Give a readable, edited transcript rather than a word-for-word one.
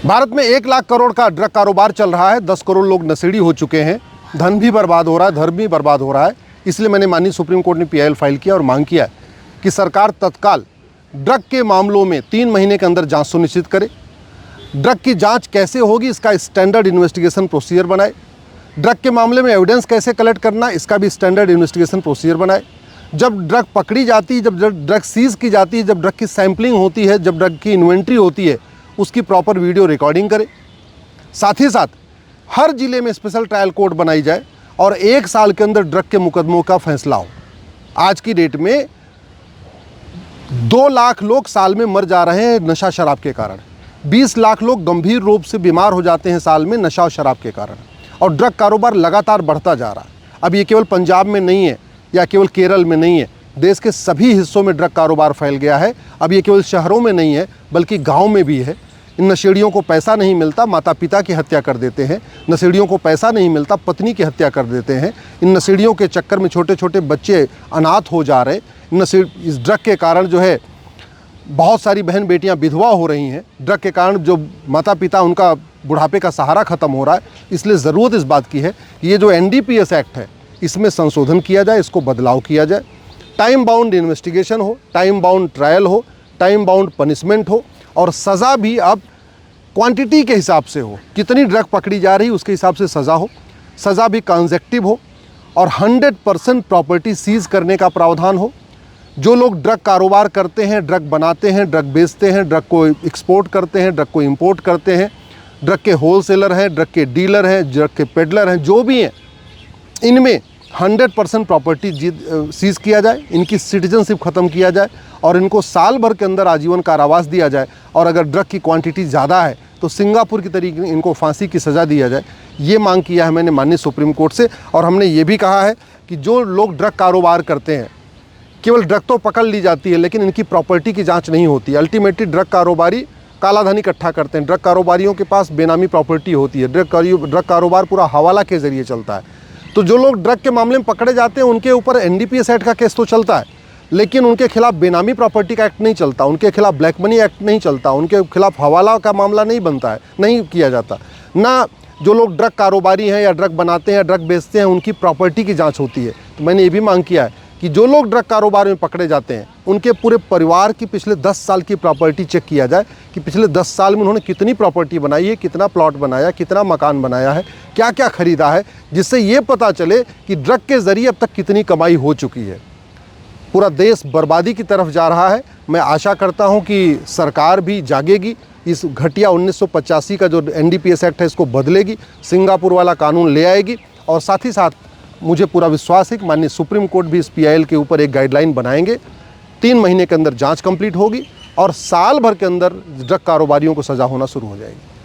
भारत में 1 लाख करोड़ का ड्रग कारोबार चल रहा है। 10 करोड़ लोग नशेड़ी हो चुके हैं। धन भी बर्बाद हो रहा है, धर्म भी बर्बाद हो रहा है। इसलिए मैंने माननीय सुप्रीम कोर्ट ने PIL फाइल किया और मांग किया कि सरकार तत्काल ड्रग के मामलों में 3 महीने के अंदर जांच सुनिश्चित करे। ड्रग की जांच कैसे होगी, इसका स्टैंडर्ड इन्वेस्टिगेशन प्रोसीजर बनाए। ड्रग के मामले में एविडेंस कैसे कलेक्ट करना, इसका भी स्टैंडर्ड इन्वेस्टिगेशन प्रोसीजर बनाए। जब ड्रग पकड़ी जाती है, जब ड्रग सीज़ की जाती है, जब ड्रग की सैंपलिंग होती है, जब ड्रग की इन्वेंट्री होती है, उसकी प्रॉपर वीडियो रिकॉर्डिंग करे। साथ ही साथ हर जिले में स्पेशल ट्रायल कोर्ट बनाई जाए और 1 साल के अंदर ड्रग के मुकदमों का फैसला हो। आज की डेट में 2 लाख लोग साल में मर जा रहे हैं नशा शराब के कारण। 20 लाख लोग गंभीर रूप से बीमार हो जाते हैं साल में नशा और शराब के कारण। और ड्रग कारोबार लगातार बढ़ता जा रहा है। अब ये केवल पंजाब में नहीं है या केवल केरल में नहीं है, देश के सभी हिस्सों में ड्रग कारोबार फैल गया है। अब ये केवल शहरों में नहीं है बल्कि गाँव में भी है। इन नशेड़ियों को पैसा नहीं मिलता, माता पिता की हत्या कर देते हैं। नशेड़ियों को पैसा नहीं मिलता, पत्नी की हत्या कर देते हैं। इन नशेड़ियों के चक्कर में छोटे छोटे बच्चे अनाथ हो जा रहे। इस ड्रग के कारण जो है बहुत सारी बहन बेटियां विधवा हो रही हैं। ड्रग के कारण जो माता पिता, उनका बुढ़ापे का सहारा ख़त्म हो रहा है। इसलिए ज़रूरत इस बात की है कि ये जो NDPS एक्ट है इसमें संशोधन किया जाए, इसको बदलाव किया जाए। टाइम बाउंड इन्वेस्टिगेशन हो, टाइम बाउंड ट्रायल हो, टाइम बाउंड पनिशमेंट हो और सज़ा भी अब क्वांटिटी के हिसाब से हो। कितनी ड्रग पकड़ी जा रही उसके हिसाब से सज़ा हो। सज़ा भी कंसेक्टिव हो और 100% प्रॉपर्टी सीज़ करने का प्रावधान हो। जो लोग ड्रग कारोबार करते हैं, ड्रग बनाते हैं, ड्रग बेचते हैं, ड्रग को एक्सपोर्ट करते हैं, ड्रग को इंपोर्ट करते हैं, ड्रग के होलसेलर हैं, ड्रग के डीलर हैं, ड्रग के पेडलर हैं, जो भी हैं, इनमें 100% प्रॉपर्टी सीज़ किया जाए। इनकी सिटीजनशिप ख़त्म किया जाए और इनको साल भर के अंदर आजीवन कारावास दिया जाए। और अगर ड्रग की क्वांटिटी ज़्यादा है तो सिंगापुर की तरीके इनको फांसी की सज़ा दिया जाए। ये मांग किया है मैंने माननीय सुप्रीम कोर्ट से। और हमने ये भी कहा है कि जो लोग ड्रग कारोबार करते हैं, केवल ड्रग तो पकड़ ली जाती है लेकिन इनकी प्रॉपर्टी की जांच नहीं होती। अल्टीमेटली ड्रग कारोबारी काला धन इकट्ठा करते हैं। ड्रग कारोबारियों के पास बेनामी प्रॉपर्टी होती है। ड्रग कारोबार पूरा हवाला के ज़रिए चलता है। तो जो लोग ड्रग के मामले में पकड़े जाते हैं उनके ऊपर NDPS एक्ट का केस तो चलता है, लेकिन उनके खिलाफ बेनामी प्रॉपर्टी का एक्ट नहीं चलता, उनके खिलाफ ब्लैक मनी एक्ट नहीं चलता, उनके खिलाफ हवाला का मामला नहीं बनता है, नहीं किया जाता ना। जो लोग ड्रग कारोबारी हैं या ड्रग बनाते हैं या ड्रग बेचते हैं उनकी प्रॉपर्टी की जांच होती है। तो मैंने ये भी मांग किया है कि जो लोग ड्रग कारोबार में पकड़े जाते हैं उनके पूरे परिवार की पिछले 10 साल की प्रॉपर्टी चेक किया जाए कि पिछले 10 साल में उन्होंने कितनी प्रॉपर्टी बनाई है, कितना प्लॉट बनाया, कितना मकान बनाया है, क्या क्या खरीदा है, जिससे ये पता चले कि ड्रग के ज़रिए अब तक कितनी कमाई हो चुकी है। पूरा देश बर्बादी की तरफ जा रहा है। मैं आशा करता हूँ कि सरकार भी जागेगी, इस घटिया 1985 का जो NDPS एक्ट है इसको बदलेगी, सिंगापुर वाला कानून ले आएगी। और साथ ही साथ मुझे पूरा विश्वास है कि माननीय सुप्रीम कोर्ट भी इस PIL के ऊपर एक गाइडलाइन बनाएंगे। 3 महीने के अंदर जांच कंप्लीट होगी और साल भर के अंदर ड्रग कारोबारियों को सज़ा होना शुरू हो जाएगी।